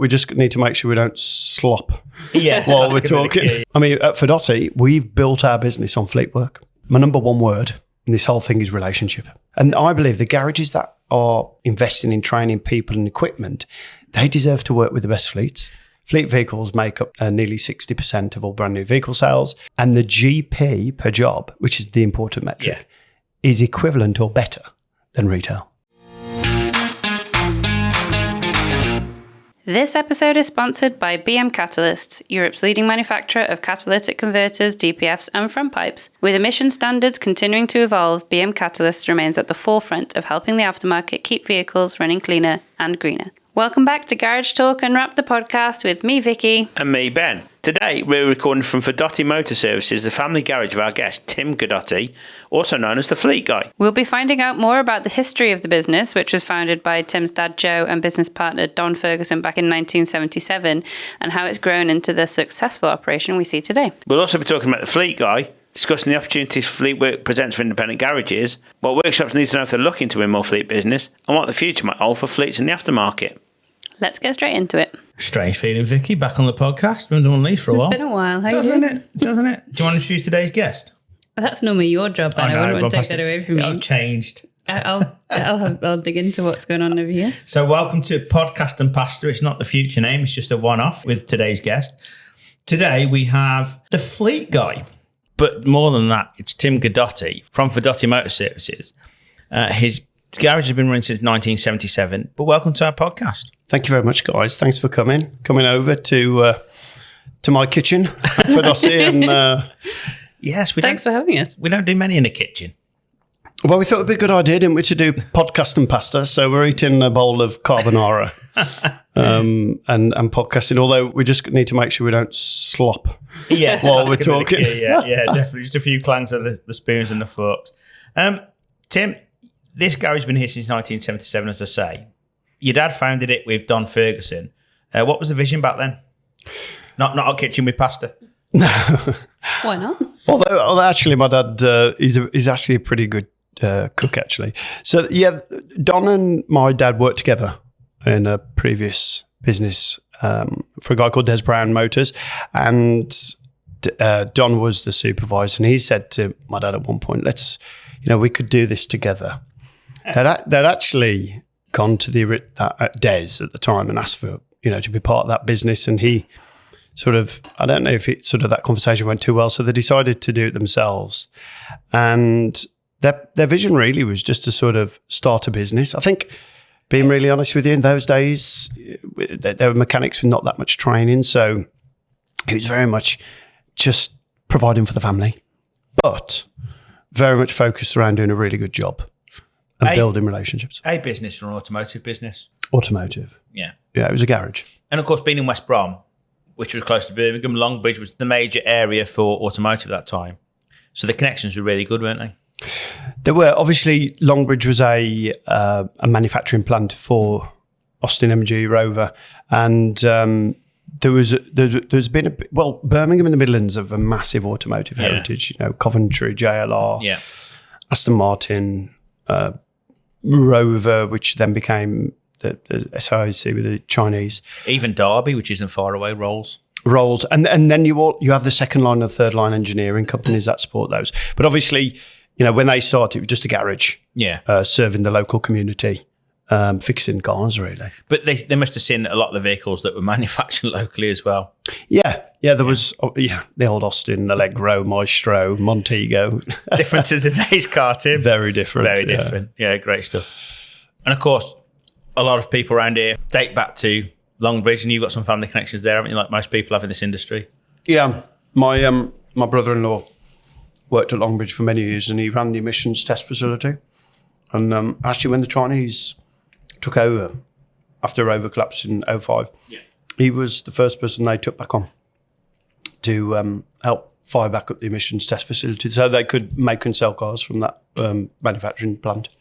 we just need to make sure we don't slop Yeah, while we're talking. I mean, at Guidotti, we've built our business on fleet work. My number one word in this whole thing is relationship. And I believe the garages that are investing in training people and equipment, they deserve to work with the best fleets. Fleet vehicles make up nearly 60% of all brand new vehicle sales. And the GP per job, which is the important metric, is equivalent or better than retail. This episode is sponsored by BM Catalysts, Europe's leading manufacturer of catalytic converters, DPFs and front pipes. With emission standards continuing to evolve, BM Catalysts remains at the forefront of helping the aftermarket keep vehicles running cleaner and greener. Welcome back to Garage Talk Unwrapped, the podcast with me, Vicky. And me, Ben. Today, we're recording from Guidotti Motor Services, the family garage of our guest, Tim Guidotti, also known as the Fleet Guy. We'll be finding out more about the history of the business, which was founded by Tim's dad, Joe, and business partner, Don Ferguson, back in 1977, and how it's grown into the successful operation we see today. We'll also be talking about the Fleet Guy, discussing the opportunities fleet work presents for independent garages, what workshops need to know if they're looking to win more fleet business, and what the future might hold for fleets in the aftermarket. Let's get straight into it. Strange feeling, Vicky, back on the podcast. We've been doing these for a while. It's been a while. How Doesn't it? Do you want to introduce today's guest? That's normally your job, Ben. I wouldn't want to take that away from you. I've changed. I'll dig into what's going on over here. So welcome to Podcast and Pasta. It's not the future name. It's just a one-off with today's guest. Today we have the Fleet Guy. But more than that, it's Tim Guidotti from Guidotti Motor Services. His garage has been running since 1977. But welcome to our podcast. Thank you very much, guys. Thanks for coming over to my kitchen at Guidotti. And yes, thanks for having us. We don't do many in the kitchen. Well, we thought it'd be a good idea, didn't we, to do podcast and pasta. So we're eating a bowl of carbonara and podcasting. Although we just need to make sure we don't slop while we're talking. Yeah, definitely. Just a few clangs of the spoons and the forks. Tim, this garage has been here since 1977, as I say. Your dad founded it with Don Ferguson. What was the vision back then? Not a kitchen with pasta. No. Why not? Although actually, my dad is actually a pretty good cook, actually. So yeah, Don and my dad worked together in a previous business for a guy called Des Brown Motors, and Don was the supervisor, and he said to my dad at one point, we could do this together. They'd actually gone to the Des at the time and asked for, to be part of that business. And he sort of, I don't know if that conversation went too well. So they decided to do it themselves. And their vision really was just to sort of start a business. I think, being really honest with you, in those days, there were mechanics with not that much training. So it was very much just providing for the family, but very much focused around doing a really good job. And building relationships. A business or an automotive business? Automotive. Yeah. Yeah, it was a garage. And of course, being in West Brom, which was close to Birmingham, Longbridge was the major area for automotive at that time. So the connections were really good, weren't they? There were. Obviously, Longbridge was a manufacturing plant for Austin MG Rover. And there's been Birmingham and the Midlands have a massive automotive heritage. Coventry, JLR, Aston Martin, Rover, which then became the SIC with the Chinese. Even Derby, which isn't far away, Rolls. And then you have the second line and third line engineering companies that support those. But obviously, when they started, it was just a garage. Yeah. Serving the local community, fixing cars, really. But they must have seen a lot of the vehicles that were manufactured locally as well. Yeah, there was the old Austin, Allegro, Maestro, Montego. Different to today's car, Tim. Very different. Very different. Yeah, great stuff. And of course, a lot of people around here date back to Longbridge, and you've got some family connections there, haven't you, like most people have in this industry? Yeah, my brother-in-law worked at Longbridge for many years, and he ran the emissions test facility. And actually, when the Chinese took over after Rover collapsed in 2005, he was the first person they took back on to help fire back up the emissions test facility so they could make and sell cars from that manufacturing plant.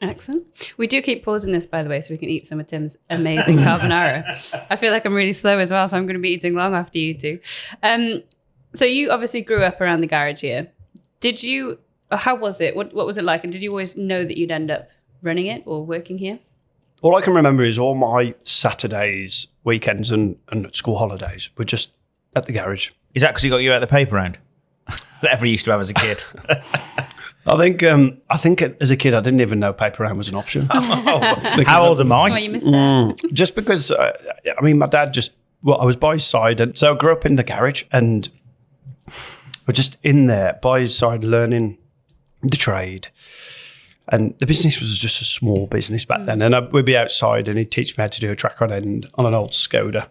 Excellent. We do keep pausing this, by the way, so we can eat some of Tim's amazing carbonara. I feel like I'm really slow as well, so I'm going to be eating long after you two. So you obviously grew up around the garage here. How was it? What was it like? And did you always know that you'd end up running it or working here? all I can remember is all my Saturdays, weekends, and school holidays were just at the garage. Is that because he got you out the paper round? That everyone used to have as a kid. I think as a kid I didn't even know paper round was an option. How old am I? Oh, you missed it. Just because, my dad I was by his side, and so I grew up in the garage, and we're just in there by his side learning the trade. And the business was just a small business back then. And we'd be outside and he'd teach me how to do a track rod end on an old Skoda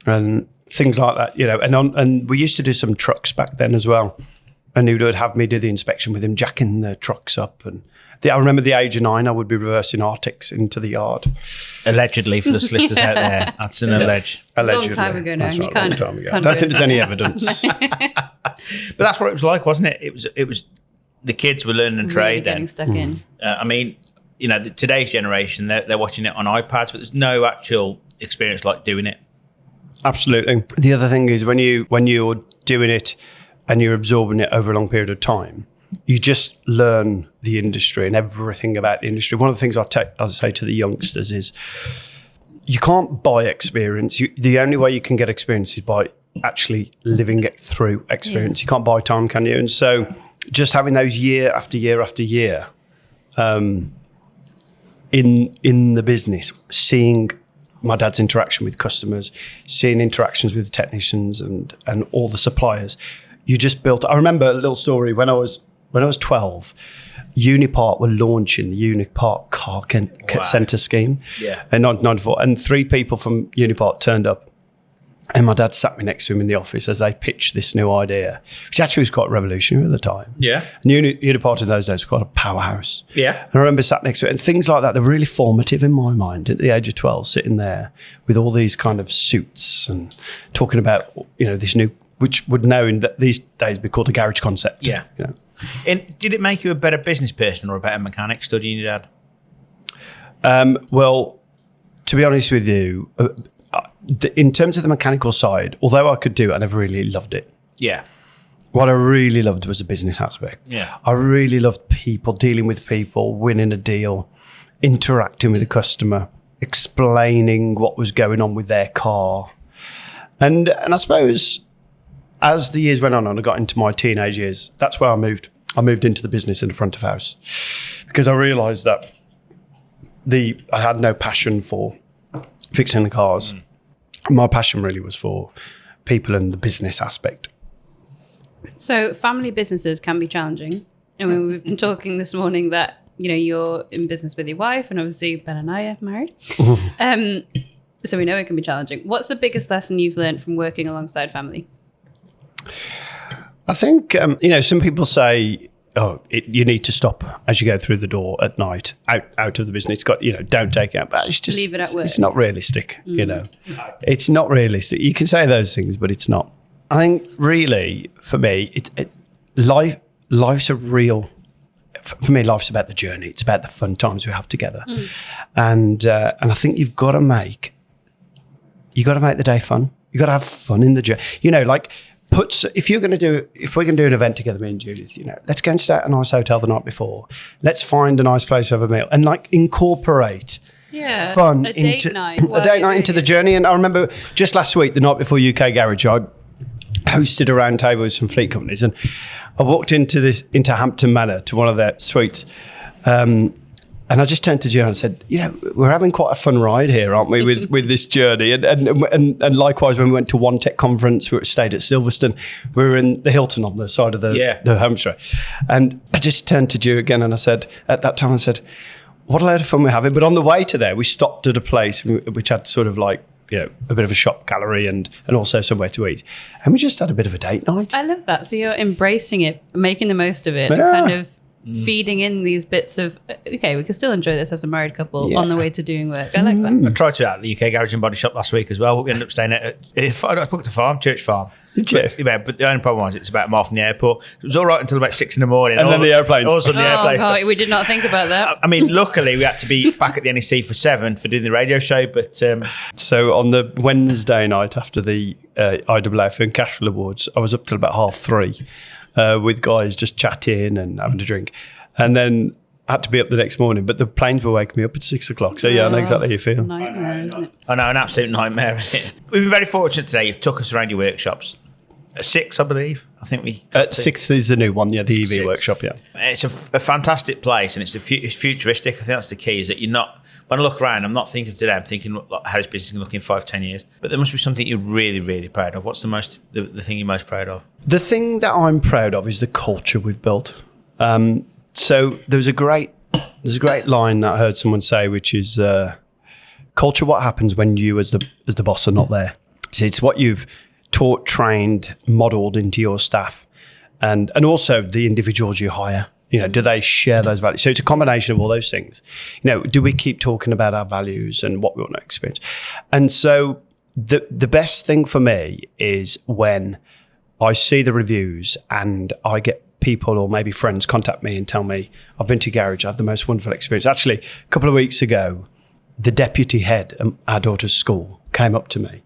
and things like that, And we used to do some trucks back then as well. And he would have me do the inspection with him, jacking the trucks up. And I remember the age of 9, I would be reversing Arctics into the yard. Allegedly, for the solicitors out there. That's an alleged. Allegedly. Long time ago now. That's You right, can't. long time ago. I can't don't do think it. there's any evidence. But that's what it was like, wasn't it? It was the kids were learning a trade Getting then. stuck in. Today's generation, they're watching it on iPads, but there's no actual experience like doing it. Absolutely. The other thing is when you're doing it and you're absorbing it over a long period of time, you just learn the industry and everything about the industry. One of the things I say to the youngsters is you can't buy experience. The only way you can get experience is by actually living it through experience. You can't buy time, can you? And so just having those year after year after year in the business, seeing my dad's interaction with customers, seeing interactions with the technicians and all the suppliers, you just built. I remember a little story when I was 12. Unipart were launching the Unipart car centre scheme in 1994, and 3 people from Unipart turned up. And my dad sat me next to him in the office as they pitched this new idea, which actually was quite revolutionary at the time. Yeah. And Unipart in those days was quite a powerhouse. Yeah. And I remember sat next to it, and things like that, they're really formative in my mind at the age of 12, sitting there with all these kind of suits and talking about, this new, which would now in these days be called a garage concept. Yeah. And did it make you a better business person or a better mechanic studying your dad? Well, to be honest with you, in terms of the mechanical side, although I could do it, I never really loved it. Yeah. What I really loved was the business aspect. Yeah. I really loved people, dealing with people, winning a deal, interacting with the customer, explaining what was going on with their car. And I suppose as the years went on and I got into my teenage years, that's where I moved. I moved into the business in the front of house because I realised that I had no passion for fixing the cars. My passion really was for people and the business aspect. So family businesses can be challenging. I mean, we've been talking this morning that, you're in business with your wife, and obviously Ben and I are married. So we know it can be challenging. What's the biggest lesson you've learned from working alongside family? I think, some people say, you need to stop as you go through the door at night, out of the business. It's got, don't take it out. But it's just, leave it at work. It's not realistic, It's not realistic. You can say those things, but it's not. I think really, for me, life's a real... For me, life's about the journey. It's about the fun times we have together. And I think you've got to make the day fun. You've got to have fun in the journey. If we're going to do an event together, me and Judith, let's go and stay at a nice hotel the night before. Let's find a nice place to have a meal and incorporate fun a date night into the journey. And I remember just last week, the night before UK Garage, I hosted a round table with some fleet companies, and I walked into Hampton Manor to one of their suites. And I just turned to Jill and said, we're having quite a fun ride here, aren't we, with this journey? And likewise, when we went to One Tech conference, we stayed at Silverstone. We were in the Hilton on the side of the home straight. And I just turned to Jill again and I said, what a load of fun we're having. But on the way to there, we stopped at a place which had sort of like, a bit of a shop gallery and also somewhere to eat. And we just had a bit of a date night. I love that. So you're embracing it, making the most of it, and kind of feeding in these bits of, we can still enjoy this as a married couple on the way to doing work. I like that. I tried to at the UK Garage and Body Shop last week as well. We ended up staying at I booked a farm, Church Farm. Did you? But the only problem was it's about a mile from the airport. It was all right until about 6 a.m. And then the airplanes. All of a sudden the airplanes. God, we did not think about that. I mean, luckily we had to be back at the NEC for 7 for doing the radio show. But so on the Wednesday night after the IAAF and Cashflow Awards, I was up till about 3:30 with guys just chatting and having a drink. And then had to be up the next morning, but the planes were waking me up at 6 o'clock. So yeah, I know exactly how you feel. Nightmare, isn't it? I know, an absolute nightmare, isn't it? We've been very fortunate today. You've took us around your workshops. 6, I believe. I think we. 6th is the new one, yeah, the EV 6. workshop, yeah. It's a fantastic place, and it's futuristic. I think that's the key. Is that you're not. When I look around, I'm not thinking of today. I'm thinking how this business can look in 5-10 years. But there must be something you're really, really proud of. What's the thing you're most proud of? The thing that I'm proud of is the culture we've built. So there's a great line that I heard someone say, which is culture. What happens when you, as the boss, are not there? So it's what you've taught, trained, modelled into your staff, and also the individuals you hire. You know, do they share those values? So it's a combination of all those things. You know, do we keep talking about our values and what we want to experience? And so the best thing for me is when I see the reviews and I get people or maybe friends contact me and tell me, I've been to your garage, I had the most wonderful experience. Actually, a couple of weeks ago, the deputy head at our daughter's school came up to me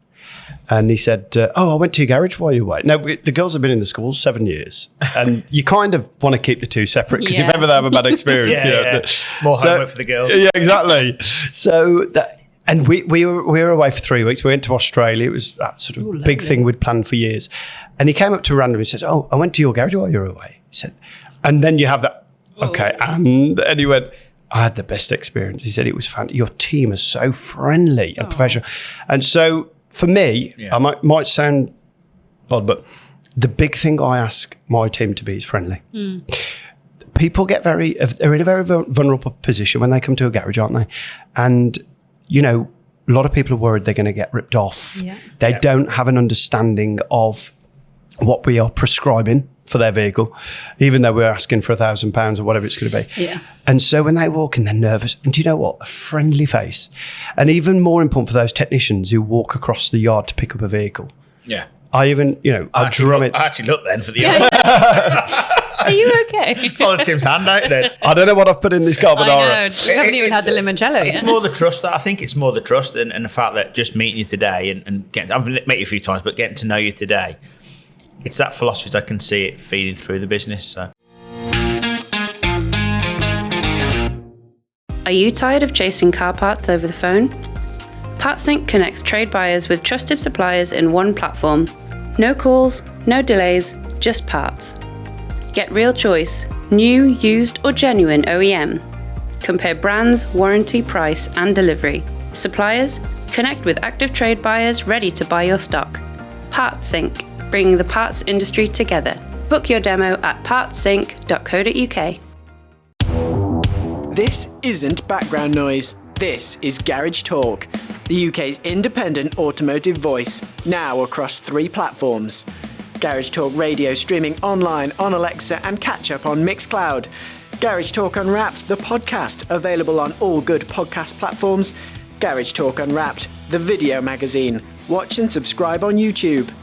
and he said, I went to your garage while you were away. Now, the girls have been in the school 7 years and you kind of want to keep the two separate because if ever they have a bad experience, more homework for the girls. Yeah, exactly. So and we were away for 3 weeks. We went to Australia. It was that sort of big thing we'd planned for years. And he came up to randomly and says, I went to your garage while you were away. He said, and then you have that, okay. And he went, I had the best experience. He said, it was fun. Your team is so friendly and professional. And so for me, I might sound odd, but the big thing I ask my team to be is friendly. People they're in a very vulnerable position when they come to a garage, aren't they? And, you know, a lot of people are worried they're going to get ripped off. Yeah. They don't have an understanding of what we are prescribing for their vehicle, even though we're asking for £1,000 or whatever it's going to be. Yeah. And so when they walk in, they're nervous. And do you know what? A friendly face. And even more important for those technicians who walk across the yard to pick up a vehicle. Yeah. I actually looked then for the other. Are you okay? Follow Tim's hand out then. I don't know what I've put in this carbonara. I know. We haven't even had the limoncello yet. It's more the trust. I think it's more the trust and the fact that just meeting you today and getting, I've met you a few times, but getting to know you today, it's that philosophy I can see it feeding through the business. So. Are you tired of chasing car parts over the phone? PartSync connects trade buyers with trusted suppliers in one platform. No calls, no delays, just parts. Get real choice, new, used or genuine OEM. Compare brands, warranty, price and delivery. Suppliers, connect with active trade buyers ready to buy your stock. PartSync, bringing the parts industry together. Book your demo at partsync.co.uk. This isn't background noise. This is Garage Talk, the UK's independent automotive voice, now across 3 platforms. Garage Talk Radio streaming online on Alexa and catch up on Mixcloud. Garage Talk Unwrapped, the podcast, available on all good podcast platforms. Garage Talk Unwrapped, the video magazine. Watch and subscribe on YouTube.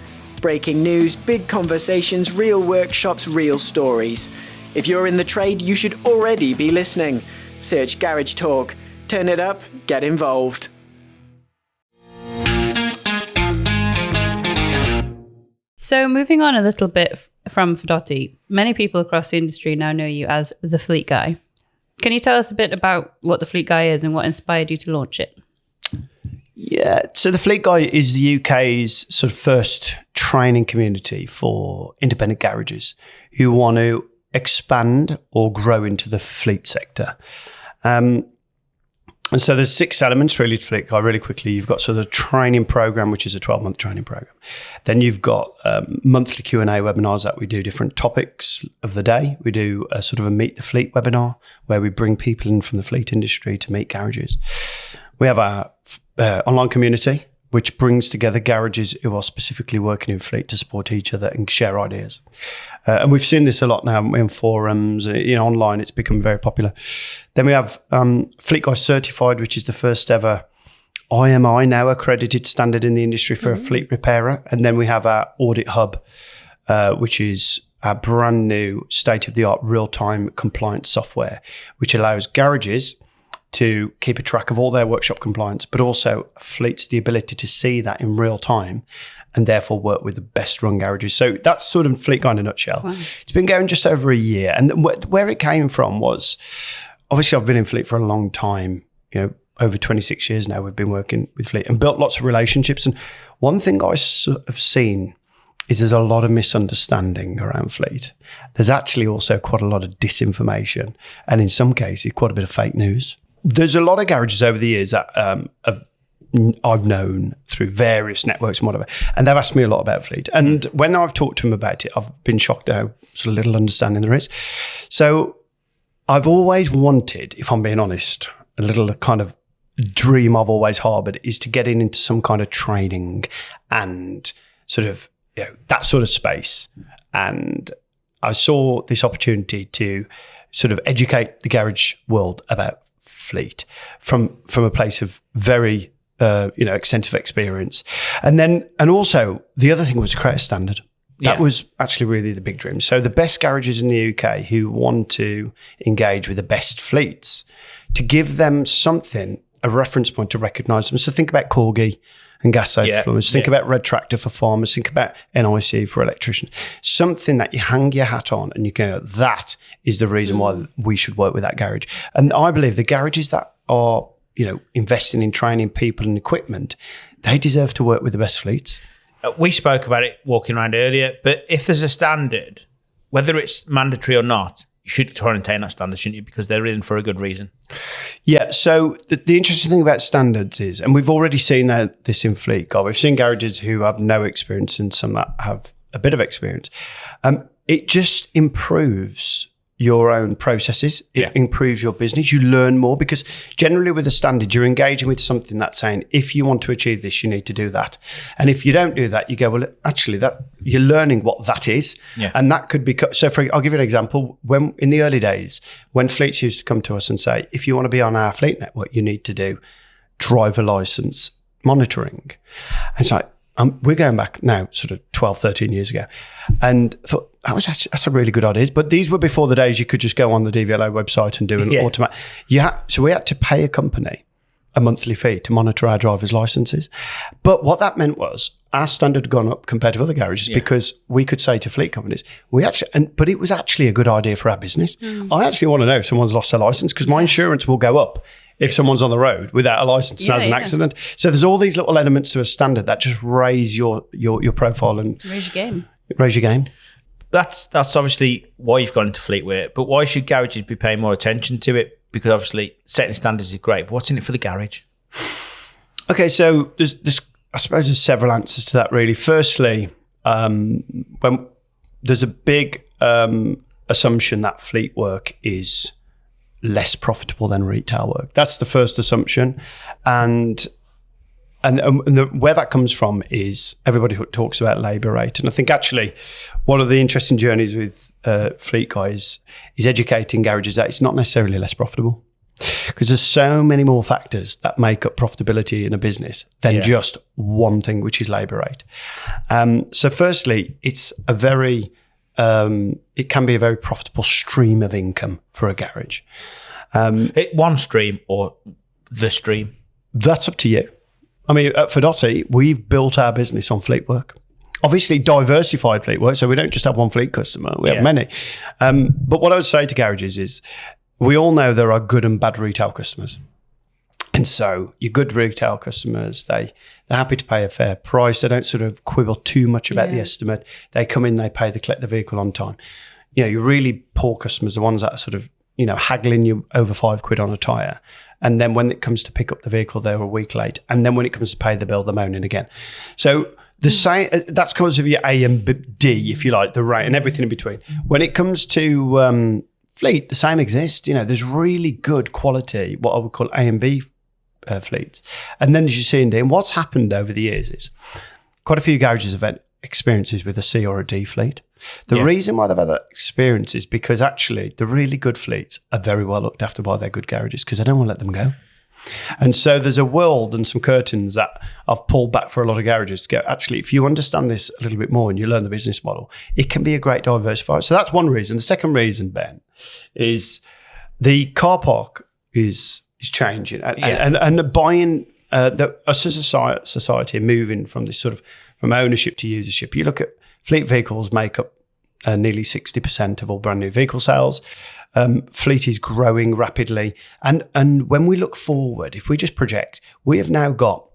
Breaking news, big conversations, real workshops, real stories. If you're in the trade, you should already be listening. Search Garage Talk. Turn it up, get involved. So moving on a little bit from Guidotti, many people across the industry now know you as the Fleet Guy. Can you tell us a bit about what the Fleet Guy is and what inspired you to launch it? Yeah, so the Fleet Guy is the UK's sort of first training community for independent garages who want to expand or grow into the fleet sector. And so there's 6 elements really to Fleet Guy. Really quickly, you've got sort of a training program, which is a 12-month training program. Then you've got monthly Q&A webinars that we do different topics of the day. We do a sort of a Meet the Fleet webinar where we bring people in from the fleet industry to meet garages. We have our online community, which brings together garages who are specifically working in fleet to support each other and share ideas. And we've seen this a lot now in forums, online. It's become very popular. Then we have Fleet Guy Certified, which is the first ever IMI now accredited standard in the industry for a fleet repairer. And then we have our Audit Hub, which is a brand new state-of-the-art real-time compliance software, which allows garages to keep a track of all their workshop compliance, but also fleets the ability to see that in real time and therefore work with the best run garages. So that's sort of Fleet Guy in a nutshell. Wow. It's been going just over a year. And where it came from was obviously I've been in fleet for a long time, over 26 years now we've been working with fleet and built lots of relationships. And one thing I have seen is there's a lot of misunderstanding around fleet. There's actually also quite a lot of disinformation and in some cases quite a bit of fake news. There's a lot of garages over the years that I've known through various networks and whatever, and they've asked me a lot about fleet. And when I've talked to them about it, I've been shocked at how sort of little understanding there is. So I've always wanted, if I'm being honest, a little kind of dream I've always harbored is to get into some kind of training and sort of that sort of space. And I saw this opportunity to sort of educate the garage world about fleet from a place of very extensive experience. And also the other thing was to create a standard. That was actually really the big dream. So the best garages in the UK who want to engage with the best fleets, to give them something, a reference point to recognise them. So think about Corgi and gas safe plumbers. Think about Red Tractor for farmers. Think about NIC for electricians. Something that you hang your hat on and you go, that is the reason why we should work with that garage. And I believe the garages that are, investing in training people and equipment, they deserve to work with the best fleets. We spoke about it walking around earlier, but if there's a standard, whether it's mandatory or not, you should try and attain that standard, shouldn't you? Because they're in for a good reason. Yeah. So the interesting thing about standards is, and we've already seen this in fleet, we've seen garages who have no experience and some that have a bit of experience. It just improves your own processes. It improves your business. You learn more because generally with a standard, you're engaging with something that's saying, if you want to achieve this, you need to do that. And if you don't do that, you go, well, actually that you're learning what that is. Yeah. And that could be, so I'll give you an example. When in the early days, when fleets used to come to us and say, if you want to be on our fleet network, you need to do driver license monitoring. And it's like, we're going back now sort of 12, 13 years ago. And I thought, that's a really good idea. But these were before the days you could just go on the DVLA website and do an automatic. So we had to pay a company a monthly fee to monitor our drivers' licenses. But what that meant was our standard had gone up compared to other garages because we could say to fleet companies, but it was actually a good idea for our business. I actually want to know if someone's lost their license because my insurance will go up if someone's on the road without a license and has an accident. So there's all these little elements to a standard that just raise your profile and raise your game. Raise your game. That's obviously why you've gone into fleetwear, but why should garages be paying more attention to it? Because obviously setting standards is great, but what's in it for the garage? Okay, so I suppose there's several answers to that really. Firstly, when there's a big assumption that fleet work is less profitable than retail work. That's the first assumption. And where that comes from is everybody talks about labour rate. And I think actually one of the interesting journeys with fleet guys is educating garages that it's not necessarily less profitable because there's so many more factors that make up profitability in a business than just one thing, which is labour rate. So firstly, it's it can be a very profitable stream of income for a garage. One stream or the stream? That's up to you. I mean, at Guidotti, we've built our business on fleet work. Obviously, diversified fleet work, so we don't just have one fleet customer, we have many. But what I would say to garages is, we all know there are good and bad retail customers. And so your good retail customers, they're happy to pay a fair price. They don't sort of quibble too much about the estimate. They come in, they collect the vehicle on time. Your really poor customers, the ones that are sort of, haggling you over £5 on a tyre. And then when it comes to pick up the vehicle, they're a week late. And then when it comes to pay the bill, they're moaning again. So that's because of your A and D, if you like, the rate and everything in between. When it comes to fleet, the same exists. There's really good quality, what I would call A and B fleets. And then as you see in D, and what's happened over the years is quite a few garages have had experiences with a C or a D fleet. The reason why they've had that experience is because actually the really good fleets are very well looked after by their good garages because they don't want to let them go. And so there's a world and some curtains that I've pulled back for a lot of garages to go, actually, if you understand this a little bit more and you learn the business model, it can be a great diversifier. So that's one reason. The second reason, Ben, is the car park is changing. And buying, us as a society are moving from this sort of, from ownership to usership. You look at fleet vehicles make up nearly 60% of all brand new vehicle sales. Fleet is growing rapidly. And when we look forward, if we just project, we have now got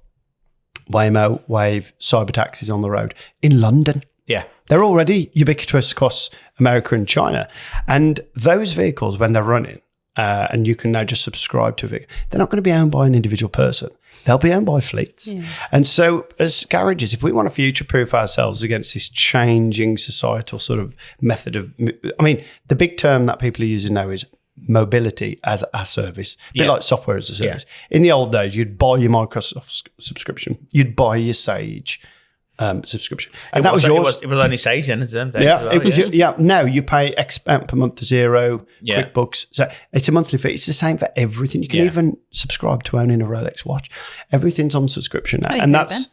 Waymo, Wave, cyber taxis on the road in London. Yeah. They're already ubiquitous across America and China. And those vehicles, when they're running, and you can now just subscribe to a vehicle, they're not going to be owned by an individual person. They'll be owned by fleets. Yeah. And so as garages, if we want to future-proof ourselves against this changing societal sort of method of, I mean, the big term that people are using now is mobility as a service, a bit like software as a service. Yeah. In the old days, you'd buy your Microsoft subscription, you'd buy your Sage subscription, and that was yours. It was only Sage then, isn't it? Yeah, it was. Yeah, now you pay X amount per month to Xero, QuickBooks. So it's a monthly fee. It's the same for everything. You can even subscribe to owning a Rolex watch. Everything's on subscription now, and that's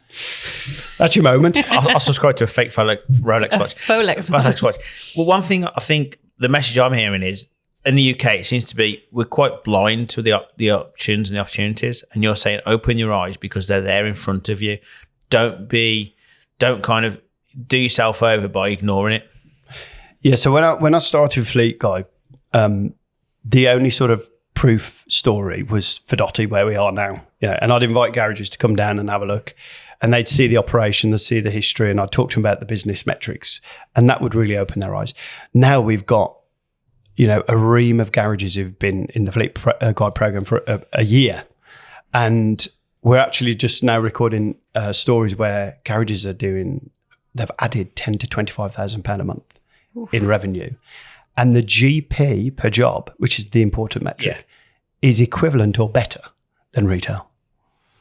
your moment. I'll subscribe to a fake Rolex watch. Rolex watch. Well, one thing I think the message I'm hearing is, in the UK, it seems to be we're quite blind to the options and the opportunities. And you're saying open your eyes because they're there in front of you. Don't kind of do yourself over by ignoring it. Yeah. So when I started with Fleet Guy, the only sort of proof story was Guidotti, where we are now. Yeah. And I'd invite garages to come down and have a look, and they'd see the operation, they'd see the history, and I'd talk to them about the business metrics, and that would really open their eyes. Now we've got, a ream of garages who've been in the Fleet Guide program for a year, and we're actually just now recording stories where garages they've added £10,000 to £25,000 a month in revenue. And the GP per job, which is the important metric, is equivalent or better than retail.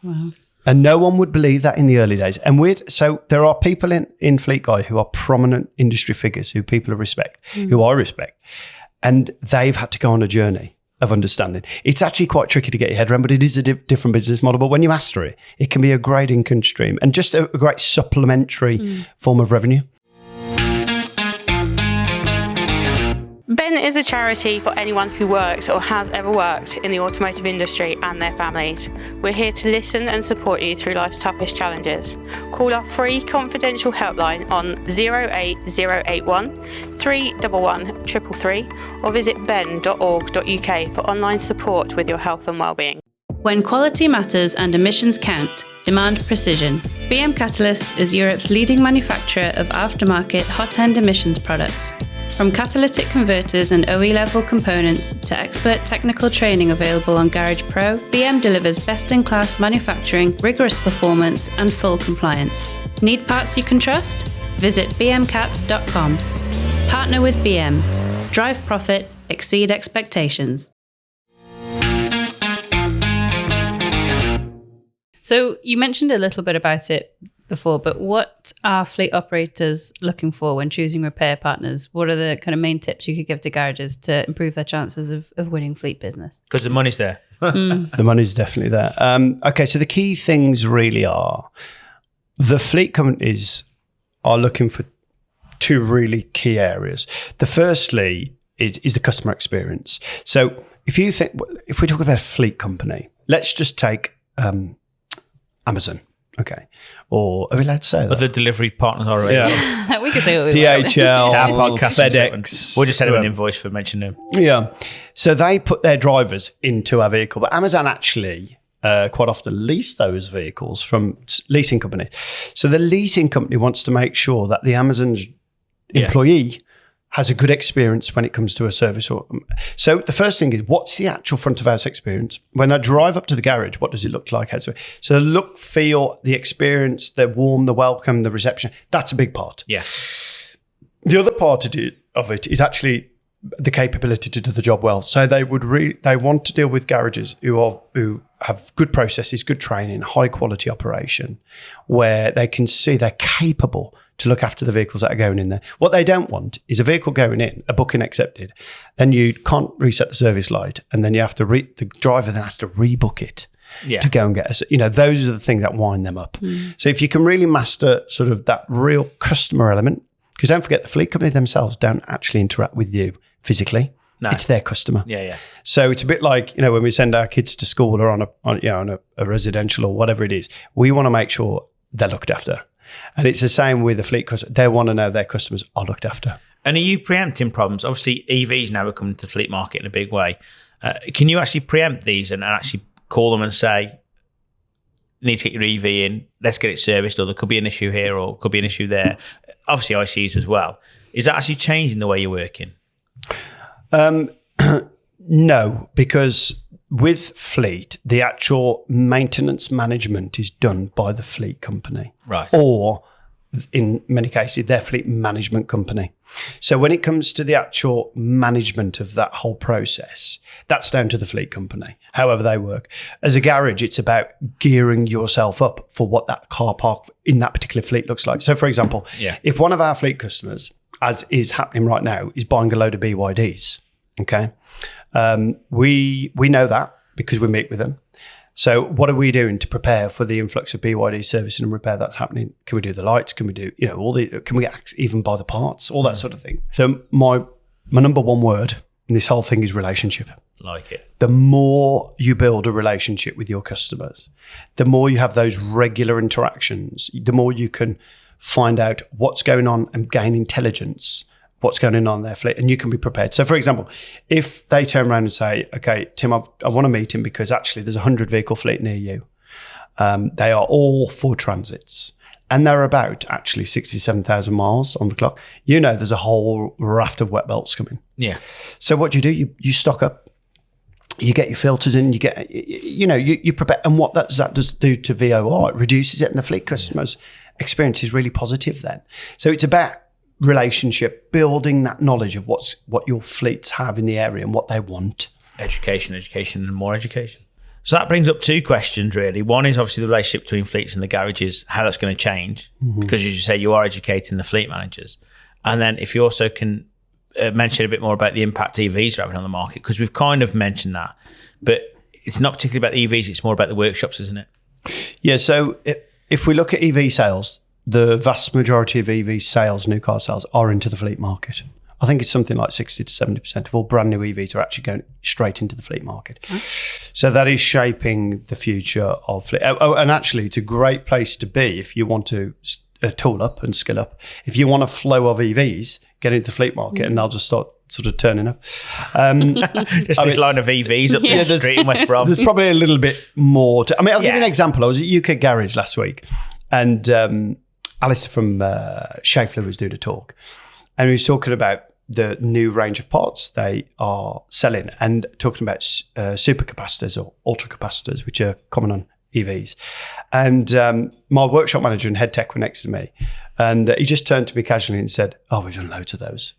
Wow. And no one would believe that in the early days. And so there are people in Fleet Guy who are prominent industry figures who people respect, who I respect. And they've had to go on a journey of understanding. It's actually quite tricky to get your head around, but it is a different business model. But when you master it, it can be a great income stream and just a great supplementary form of revenue. Ben is a charity for anyone who works or has ever worked in the automotive industry and their families. We're here to listen and support you through life's toughest challenges. Call our free confidential helpline on 08081 311 333 or visit ben.org.uk for online support with your health and wellbeing. When quality matters and emissions count, demand precision. BM Catalyst is Europe's leading manufacturer of aftermarket hot-end emissions products. From catalytic converters and OE-level components to expert technical training available on Garage Pro, BM delivers best-in-class manufacturing, rigorous performance, and full compliance. Need parts you can trust? Visit bmcats.com. Partner with BM. Drive profit, exceed expectations. So you mentioned a little bit about it before, but what are fleet operators looking for when choosing repair partners? What are the kind of main tips you could give to garages to improve their chances of winning fleet business? Because the money's there. The money's definitely there. Okay, so the key things really are the fleet companies are looking for two really key areas. The firstly is the customer experience. So if we talk about a fleet company, let's just take Amazon. Okay. Or are we allowed to say that? Other delivery partners already. Yeah. We could say what we DHL, it's our podcast, FedEx. We'll just send them an invoice for mentioning them. Yeah. So they put their drivers into our vehicle, but Amazon actually quite often lease those vehicles from leasing companies. So the leasing company wants to make sure that the Amazon's employee has a good experience when it comes to a service. So the first thing is, what's the actual front of house experience? When I drive up to the garage, what does it look like? So the look, feel, the experience, the warm, the welcome, the reception, that's a big part. Yeah. The other part of it is actually the capability to do the job well. So they want to deal with garages who have good processes, good training, high quality operation, where they can see they're capable to look after the vehicles that are going in there. What they don't want is a vehicle going in, a booking accepted, then you can't reset the service light, and then you have to the driver then has to rebook it to go and get us. Those are the things that wind them up. So if you can really master sort of that real customer element, because don't forget the fleet company themselves don't actually interact with you physically. No. It's their customer. Yeah. So it's a bit like, when we send our kids to school or on a residential or whatever it is, we want to make sure they're looked after. And it's the same with the fleet, because they want to know their customers are looked after. And are you preempting problems? Obviously, EVs now are coming to the fleet market in a big way. Can you actually preempt these and actually call them and say, you need to get your EV in, let's get it serviced, or there could be an issue here or could be an issue there? Obviously, ICs as well. Is that actually changing the way you're working? No, because with fleet, the actual maintenance management is done by the fleet company. Right. Or in many cases, their fleet management company. So when it comes to the actual management of that whole process, that's down to the fleet company, however they work. As a garage, it's about gearing yourself up for what that car park in that particular fleet looks like. So for example, if one of our fleet customers, as is happening right now, is buying a load of BYDs, okay, we know that because we meet with them. So what are we doing to prepare for the influx of BYD servicing and repair that's happening? Can we do the lights? Can we do, can we even buy the parts? All that sort of thing. So my number one word in this whole thing is relationship. Like it. The more you build a relationship with your customers, the more you have those regular interactions, the more you can find out what's going on and gain intelligence, what's going on in their fleet, and you can be prepared. So for example, if they turn around and say, okay, Tim, I want to meet him because actually there's a 100 vehicle fleet near you. They are all Ford Transits and they're about actually 67,000 miles on the clock. There's a whole raft of wet belts coming. Yeah. So what do? You stock up, you get your filters in, you prepare. And what that does do to VOR, it reduces it, and the fleet customers' experience is really positive then. So it's about relationship, building that knowledge of what your fleets have in the area and what they want. Education, and more education. So that brings up two questions, really. One is obviously the relationship between fleets and the garages, how that's going to change, because as you say, you are educating the fleet managers. And then if you also can mention a bit more about the impact EVs are having on the market, because we've kind of mentioned that, but it's not particularly about the EVs, it's more about the workshops, isn't it? Yeah, so if we look at EV sales, the vast majority of EV sales, new car sales, are into the fleet market. I think it's something like 60 to 70% of all brand new EVs are actually going straight into the fleet market. So that is shaping the future of fleet. Oh, and actually, it's a great place to be if you want to tool up and skill up. If you want a flow of EVs, get into the fleet market and they'll just start sort of turning up. Just this line of EVs up the street in West Brom. There's probably a little bit more to... I'll give you an example. I was at UK Garage last week and... Alice from Schaeffler was doing a talk, and he was talking about the new range of parts they are selling and talking about supercapacitors or ultracapacitors, which are common on EVs. And my workshop manager and head tech were next to me, and he just turned to me casually and said, "Oh, we've done loads of those.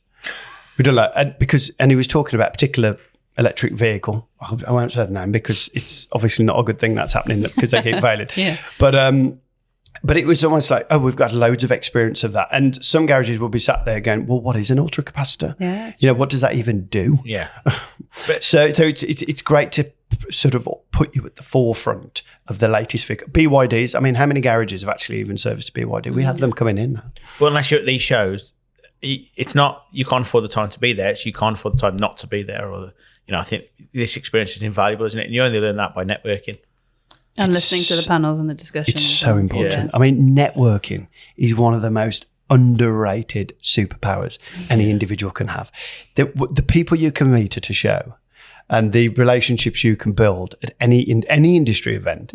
We've done loads." And he was talking about a particular electric vehicle. I won't say the name because it's obviously not a good thing that's happening because they keep failing. But it was almost like, we've got loads of experience of that. And some garages will be sat there going, well, what is an ultracapacitor? Yeah, what does that even do? Yeah. So it's great to sort of put you at the forefront of the latest figure. BYDs, I mean, how many garages have actually even serviced BYD? We have them coming in now. Well, unless you're at these shows, it's not, you can't afford the time to be there. It's you can't afford the time not to be there. Or, I think this experience is invaluable, isn't it? And you only learn that by networking. And listening to the panels and the discussions. It's so important. I mean, networking is one of the most underrated superpowers any individual can have. The people you can meet at a show and the relationships you can build at in any industry event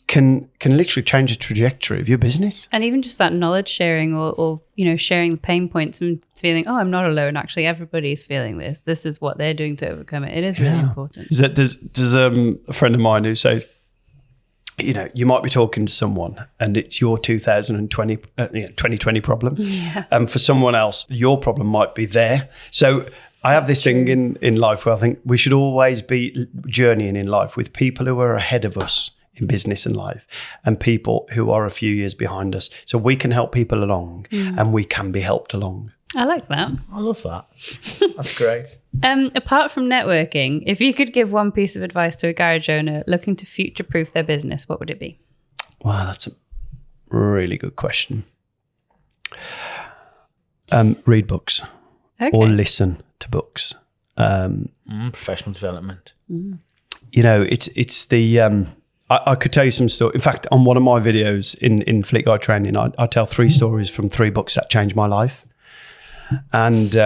can literally change the trajectory of your business. And even just that knowledge sharing or sharing the pain points and feeling, I'm not alone. Actually, everybody's feeling this. This is what they're doing to overcome it. It is really important. There's a friend of mine who says, you might be talking to someone and it's your 2020 problem. Yeah. And for someone else, your problem might be there. So I have this thing in life where I think we should always be journeying in life with people who are ahead of us in business and life and people who are a few years behind us. So we can help people along and we can be helped along. I like that. I love that. That's great. Apart from networking, if you could give one piece of advice to a garage owner looking to future-proof their business, what would it be? Wow, that's a really good question. Read books or listen to books. Professional development. It's the... I could tell you some stories. In fact, on one of my videos in Fleet Guide training, I tell 3 stories from 3 books that changed my life. And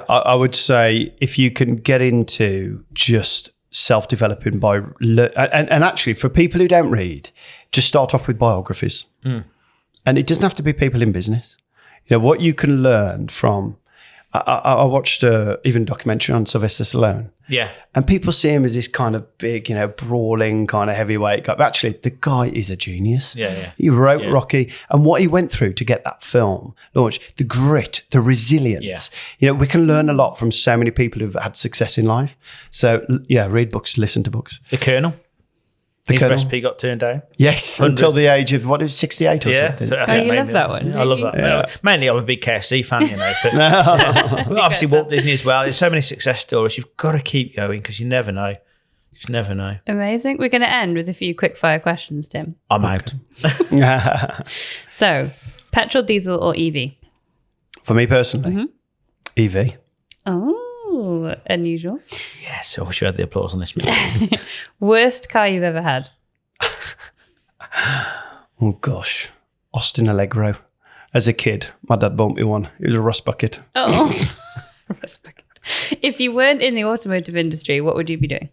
I would say if you can get into just self-developing and actually for people who don't read, just start off with biographies. And it doesn't have to be people in business. What you can learn from, I watched even a documentary on Sylvester Stallone. Yeah. And people see him as this kind of big, brawling kind of heavyweight guy. But actually, the guy is a genius. Yeah. He wrote Rocky, and what he went through to get that film launched, the grit, the resilience. We can learn a lot from so many people who've had success in life. So, read books, listen to books. The Colonel. His recipe got turned down. Yes, until the age of, 68 or something? So you love that one. I love that. Yeah. Mainly I'm a big KFC fan, But obviously Walt Disney as well. There's so many success stories. You've got to keep going because you never know. You just never know. Amazing. We're going to end with a few quick fire questions, Tim. I'm out. So, petrol, diesel or EV? For me personally, EV. Oh, unusual. Yes, I wish you had the applause on this. Worst car you've ever had? Oh gosh, Austin Allegro. As a kid, my dad bought me one. It was a rust bucket. Oh, rust bucket. If you weren't in the automotive industry, what would you be doing?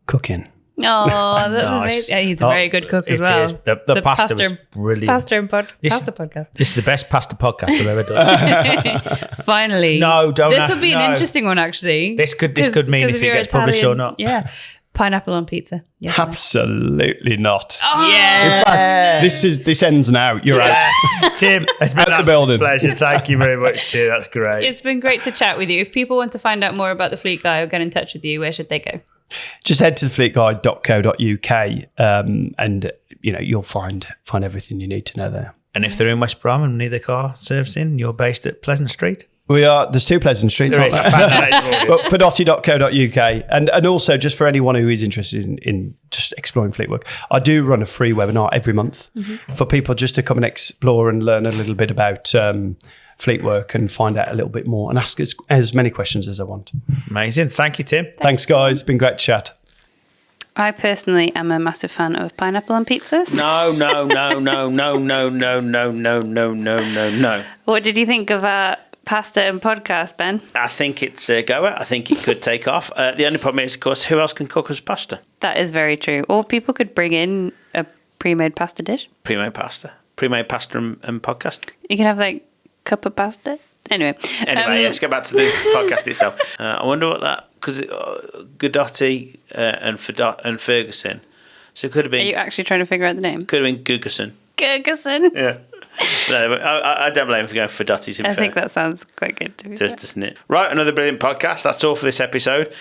Cooking. Oh, that's Nice. amazing. Yeah, he's a very good cook as It well. is. The pasta was brilliant. Pasta podcast. This is the best pasta podcast I've ever done. Finally. No, don't This ask- will be no. an interesting one, actually. This could mean if it you're gets published or not. Yeah. Pineapple on pizza. Yes, Absolutely not. Yeah. In fact, this ends now. You're out. Tim, it's been Out the a building. pleasure. Thank you very much, Tim. That's great. It's been great to chat with you. If people want to find out more about the Fleet Guy or get in touch with you, where should they go? Just head to thefleetguide.co.uk and you'll find everything you need to know there. And if they're in West Brom and need their car servicing, you're based at Pleasant Street. There's 2 Pleasant Streets, There is. aren't there? But fidotti.co.uk and also just for anyone who is interested in just exploring fleet work, I do run a free webinar every month for people just to come and explore and learn a little bit about fleet work and find out a little bit more and ask as many questions as I want. Amazing. Thank you, Tim. Thanks, guys. Been great to chat. I personally am a massive fan of pineapple on pizzas. No. What did you think of our pasta and podcast, Ben? I think it's a goer. I think it could take off. The only problem is, of course, who else can cook us pasta? That is very true. Or people could bring in a pre-made pasta dish. Pre-made pasta and podcast. You can have cup of pasta. Anyway, Let's get back to the podcast itself. I wonder what that, because Guidotti and Ferguson. So it could have are been. you actually trying to figure out the name? Could have been Gugerson. Gergerson. Yeah. No, I don't blame him for going for Dotties. I think that sounds quite good to me. Doesn't it? Right, another brilliant podcast. That's all for this episode.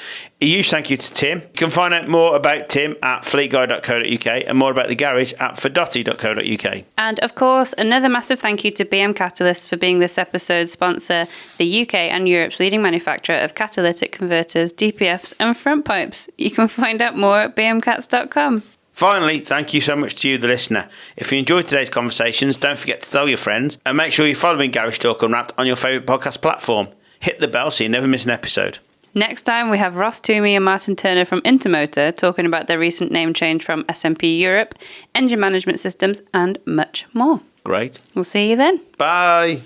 A huge thank you to Tim. You can find out more about Tim at fleetguide.co.uk and more about the garage at fidotti.co.uk. And of course, another massive thank you to BM Catalyst for being this episode's sponsor, the UK and Europe's leading manufacturer of catalytic converters, DPFs and front pipes. You can find out more at bmcats.com. Finally, thank you so much to you, the listener. If you enjoyed today's conversations, don't forget to tell your friends and make sure you're following Garage Talk Unwrapped on your favourite podcast platform. Hit the bell so you never miss an episode. Next time, we have Ross Toomey and Martin Turner from Intermotor talking about their recent name change from SMP Europe, engine management systems, and much more. Great. We'll see you then. Bye.